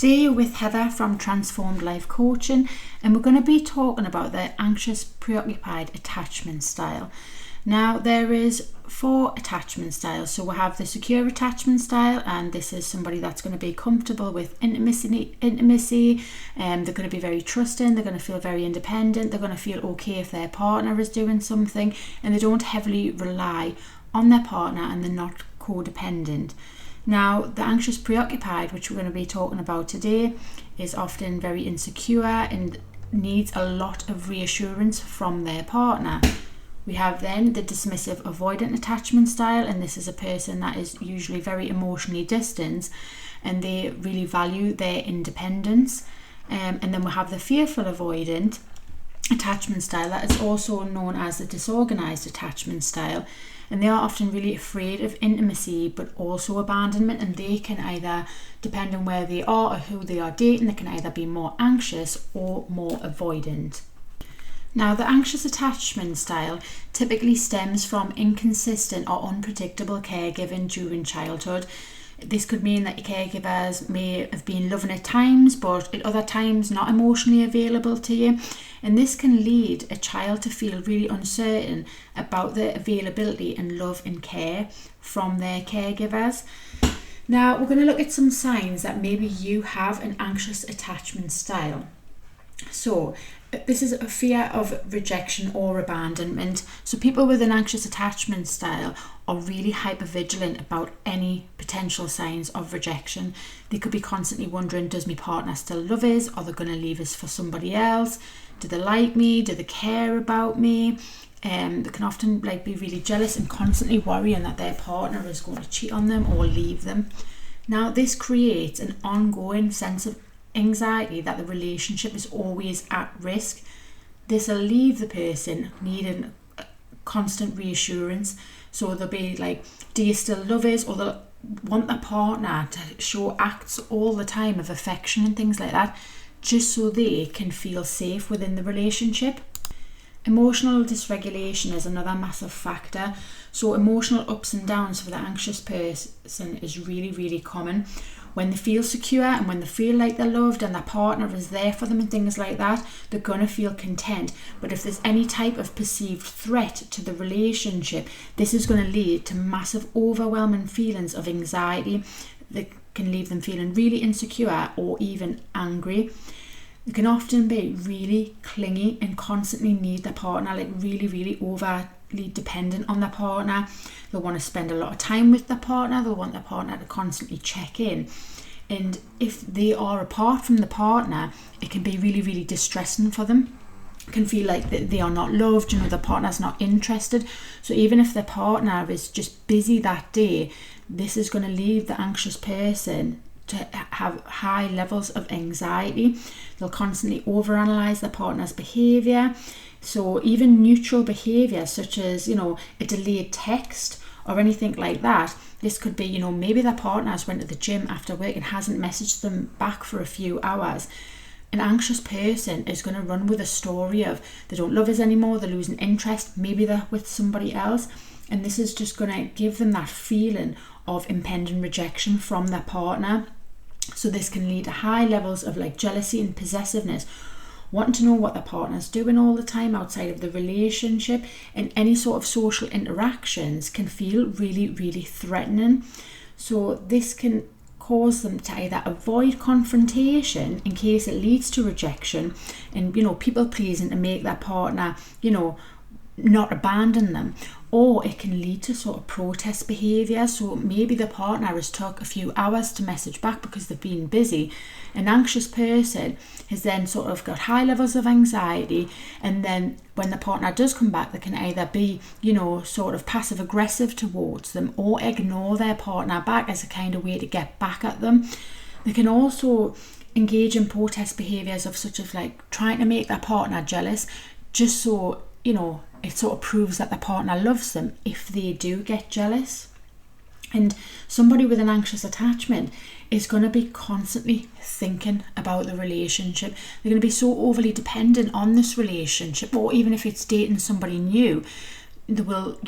Today you're with Heather from Transformed Life Coaching, and we're going to be talking about the anxious preoccupied attachment style. Now there is 4 attachment styles. So we have the secure attachment style, and this is somebody that's going to be comfortable with intimacy. They're going to be very trusting, they're going to feel very independent, they're going to feel okay if their partner is doing something, and they don't heavily rely on their partner, and they're not codependent. Now, the anxious preoccupied, which we're going to be talking about today, is often very insecure and needs a lot of reassurance from their partner. We have then the dismissive avoidant attachment style, and this is a person that is usually very emotionally distant and they really value their independence. And then we have the fearful avoidant attachment style, that is also known as the disorganized attachment style. And they are often really afraid of intimacy but also abandonment, and they can either, depend on where they are or who they are dating, they can either be more anxious or more avoidant. Now, the anxious attachment style typically stems from inconsistent or unpredictable caregiving during childhood. This could mean that your caregivers may have been loving at times, but at other times not emotionally available to you. And this can lead a child to feel really uncertain about the availability and love and care from their caregivers. Now, we're going to look at some signs that maybe you have an anxious attachment style. So, this is a fear of rejection or abandonment. So people with an anxious attachment style are really hypervigilant about any potential signs of rejection. They could be constantly wondering, does my partner still love us? Are they going to leave us for somebody else? Do they like me? Do they care about me? They can often be really jealous and constantly worrying that their partner is going to cheat on them or leave them. Now, this creates an ongoing sense of anxiety that the relationship is always at risk. This will leave the person needing constant reassurance. So they'll be like, do you still love us? Or they'll want their partner to show acts all the time of affection and things like that, just so they can feel safe within the relationship. Emotional dysregulation is another massive factor. So emotional ups and downs for the anxious person is really, really common. When they feel secure and when they feel like they're loved and their partner is there for them and things like that, they're going to feel content. But if there's any type of perceived threat to the relationship, this is going to lead to massive overwhelming feelings of anxiety that can leave them feeling really insecure or even angry. They can often be really clingy and constantly need their partner, really, really overly dependent on their partner. They'll want to spend a lot of time with their partner. They'll want their partner to constantly check in. And if they are apart from the partner, it can be really, really distressing for them. It can feel like they are not loved, their partner's not interested. So even if their partner is just busy that day, this is going to leave the anxious person to have high levels of anxiety. They'll constantly overanalyze their partner's behaviour. So even neutral behaviour, such as, a delayed text or anything like that, this could be, maybe their partner's went to the gym after work and hasn't messaged them back for a few hours. An anxious person is going to run with a story of they don't love us anymore, they're losing interest, maybe they're with somebody else. And this is just going to give them that feeling of impending rejection from their partner. So this can lead to high levels of jealousy and possessiveness, wanting to know what their partner's doing all the time outside of the relationship, and any sort of social interactions can feel really, really threatening. So this can cause them to either avoid confrontation in case it leads to rejection and, people pleasing to make their partner, not abandon them, or it can lead to sort of protest behaviour. So maybe the partner has took a few hours to message back because they've been busy. An anxious person has then sort of got high levels of anxiety, and then when the partner does come back, they can either be, sort of passive aggressive towards them or ignore their partner back as a kind of way to get back at them. They can also engage in protest behaviours of such as trying to make their partner jealous, just so, it sort of proves that the partner loves them if they do get jealous. And somebody with an anxious attachment is going to be constantly thinking about the relationship. They're going to be so overly dependent on this relationship, or even if it's dating somebody new, they will,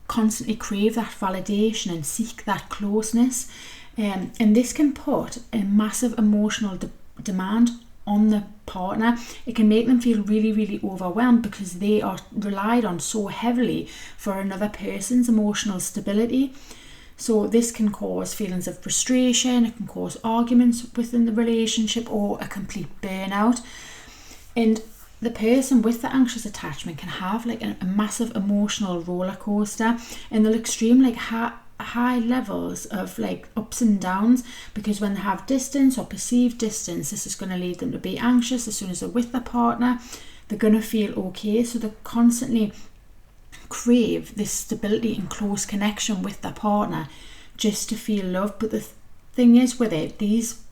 constantly crave that validation and seek that closeness. And this can put a massive emotional demand on the partner. It can make them feel really, really overwhelmed because they are relied on so heavily for another person's emotional stability. So this can cause feelings of frustration, it can cause arguments within the relationship, or a complete burnout. And the person with the anxious attachment can have like a massive emotional roller coaster, and they'll extreme like high levels of like ups and downs, because when they have distance or perceived distance, this is going to lead them to be anxious. As soon as they're with their partner, they're going to feel okay, so they constantly crave this stability and close connection with their partner just to feel loved. But the thing is with it, these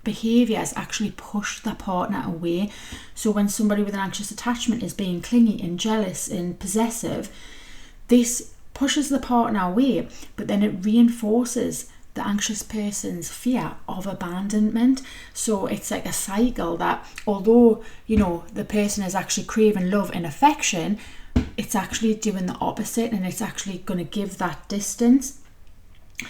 behaviours actually push their partner away. So when somebody with an anxious attachment is being clingy and jealous and possessive, this pushes the partner away, but then it reinforces the anxious person's fear of abandonment. So it's like a cycle that, although the person is actually craving love and affection, it's actually doing the opposite, and it's actually going to give that distance.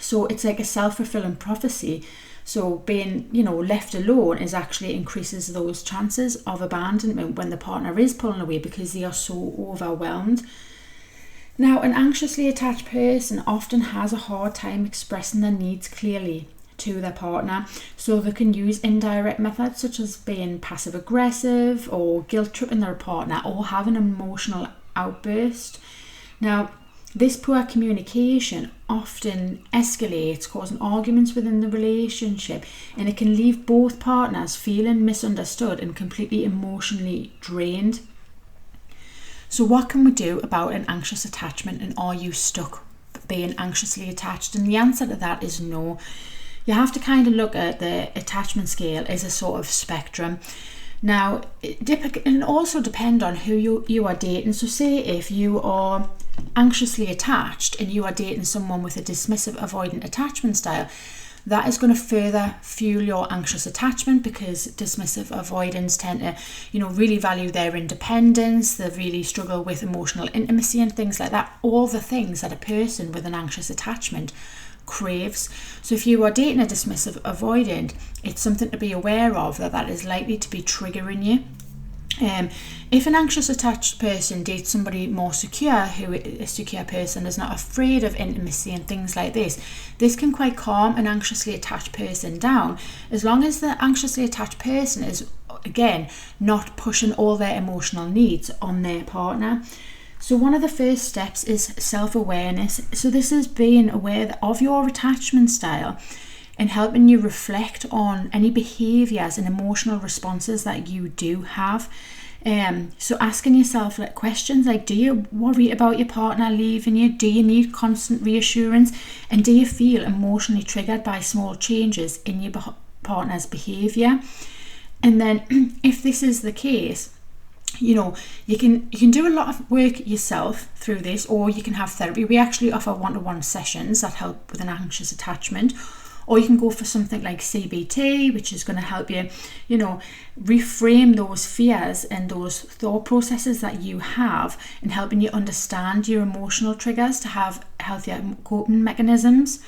So it's like a self-fulfilling prophecy. So being left alone is actually increases those chances of abandonment when the partner is pulling away, because they are so overwhelmed. Now, an anxiously attached person often has a hard time expressing their needs clearly to their partner, so they can use indirect methods such as being passive aggressive or guilt tripping their partner or having an emotional outburst. Now, this poor communication often escalates, causing arguments within the relationship, and it can leave both partners feeling misunderstood and completely emotionally drained. So what can we do about an anxious attachment, and are you stuck being anxiously attached? And the answer to that is no. You have to kind of look at the attachment scale as a sort of spectrum. Now, it can also depend on who you are dating. So say if you are anxiously attached and you are dating someone with a dismissive avoidant attachment style, that is going to further fuel your anxious attachment, because dismissive avoidants tend to, really value their independence. They really struggle with emotional intimacy and things like that. All the things that a person with an anxious attachment craves. So if you are dating a dismissive avoidant, it's something to be aware of, that is likely to be triggering you. If an anxious attached person dates somebody more secure, who a secure person is not afraid of intimacy and things like this can quite calm an anxiously attached person down, as long as the anxiously attached person is, again, not pushing all their emotional needs on their partner. So one of the first steps is self-awareness. So this is being aware of your attachment style and helping you reflect on any behaviours and emotional responses that you do have. So asking yourself questions like, do you worry about your partner leaving you? Do you need constant reassurance? And do you feel emotionally triggered by small changes in your partner's behaviour? And then if this is the case, you can do a lot of work yourself through this, or you can have therapy. We actually offer one-to-one sessions that help with an anxious attachment. Or you can go for something like CBT, which is going to help you, reframe those fears and those thought processes that you have, and helping you understand your emotional triggers to have healthier coping mechanisms.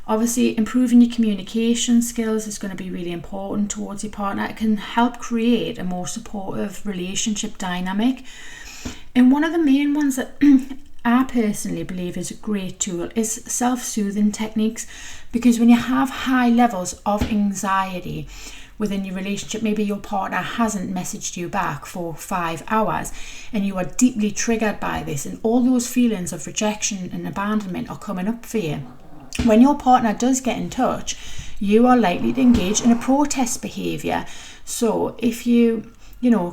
Obviously, improving your communication skills is going to be really important towards your partner. It can help create a more supportive relationship dynamic. And one of the main ones that I personally believe is a great tool is self-soothing techniques, because when you have high levels of anxiety within your relationship, maybe your partner hasn't messaged you back for 5 hours and you are deeply triggered by this, and all those feelings of rejection and abandonment are coming up for you. When your partner does get in touch, you are likely to engage in a protest behaviour. So if you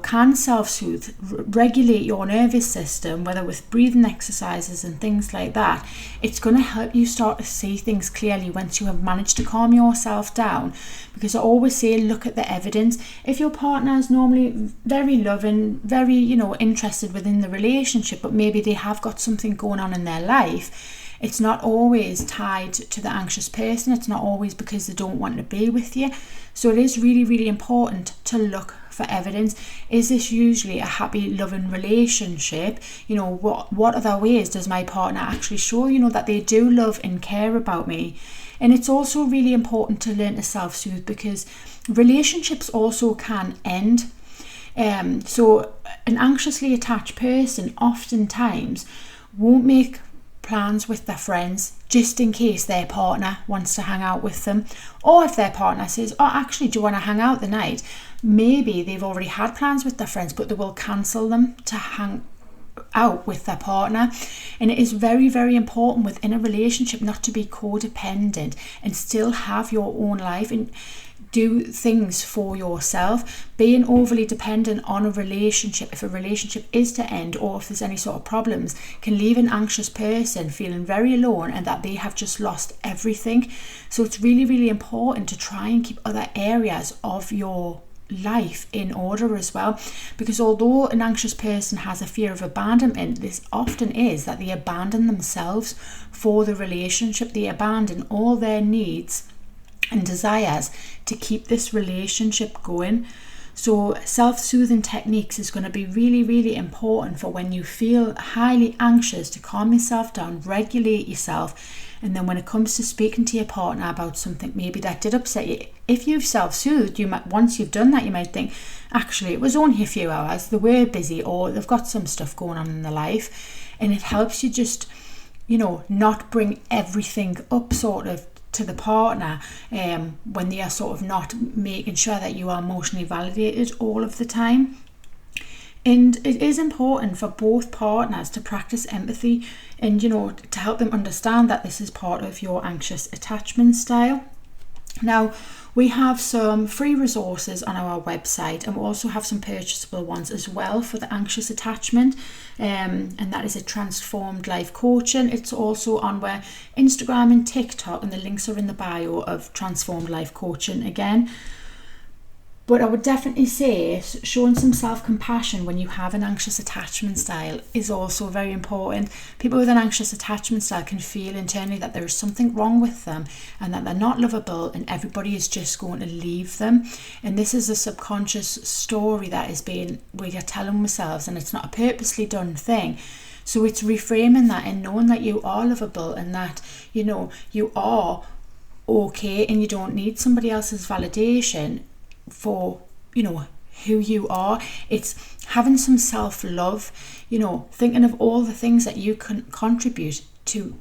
can self-soothe, regulate your nervous system, whether with breathing exercises and things like that, it's going to help you start to see things clearly once you have managed to calm yourself down. Because I always say, look at the evidence. If your partner is normally very loving, very, interested within the relationship, but maybe they have got something going on in their life, it's not always tied to the anxious person. It's not always because they don't want to be with you. So it is really, really important to look for evidence. Is this usually a happy, loving relationship? What other ways does my partner actually show, that they do love and care about me? And it's also really important to learn to self-soothe, because relationships also can end. So an anxiously attached person oftentimes won't make plans with their friends just in case their partner wants to hang out with them, or if their partner says, oh, actually, do you want to hang out the night? Maybe they've already had plans with their friends, but they will cancel them to hang out with their partner. And it is very, very important within a relationship not to be codependent and still have your own life and do things for yourself. Being overly dependent on a relationship, if a relationship is to end or if there's any sort of problems, can leave an anxious person feeling very alone and that they have just lost everything. So it's really, really important to try and keep other areas of your life in order as well, because although an anxious person has a fear of abandonment, this often is that they abandon themselves for the relationship. They abandon all their needs and desires to keep this relationship going. So self-soothing techniques is going to be really, really important for when you feel highly anxious, to calm yourself down, regulate yourself. And then when it comes to speaking to your partner about something maybe that did upset you, if you've self-soothed, you might, once you've done that, you might think, actually, it was only a few hours, they were busy, or they've got some stuff going on in their life. And it helps you just, not bring everything up sort of to the partner when they are sort of not making sure that you are emotionally validated all of the time. And it is important for both partners to practice empathy and, to help them understand that this is part of your anxious attachment style. Now, we have some free resources on our website, and we also have some purchasable ones as well for the anxious attachment, and that is a Transformed Life Coaching. It's also on our Instagram and TikTok, and the links are in the bio of Transformed Life Coaching again. But I would definitely say showing some self-compassion when you have an anxious attachment style is also very important. People with an anxious attachment style can feel internally that there is something wrong with them and that they're not lovable and everybody is just going to leave them. And this is a subconscious story that is we are telling ourselves, and it's not a purposely done thing. So it's reframing that and knowing that you are lovable and that, you are okay and you don't need somebody else's validation for who you are. It's having some self-love, thinking of all the things that you can contribute to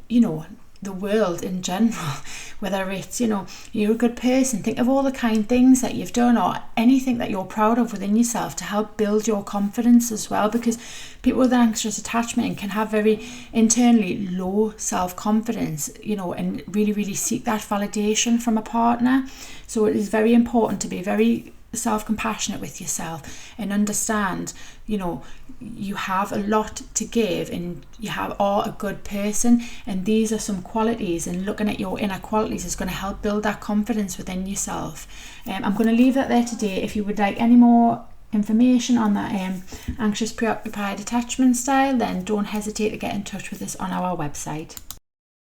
the world in general, whether it's you're a good person. Think of all the kind things that you've done or anything that you're proud of within yourself to help build your confidence as well, because people with anxious attachment can have very internally low self-confidence, and really, really seek that validation from a partner. So it is very important to be very self-compassionate with yourself and understand, you have a lot to give and you are a good person, and these are some qualities, and looking at your inner qualities is going to help build that confidence within yourself. I'm going to leave that there today. If you would like any more information on that anxious preoccupied attachment style, then don't hesitate to get in touch with us on our website.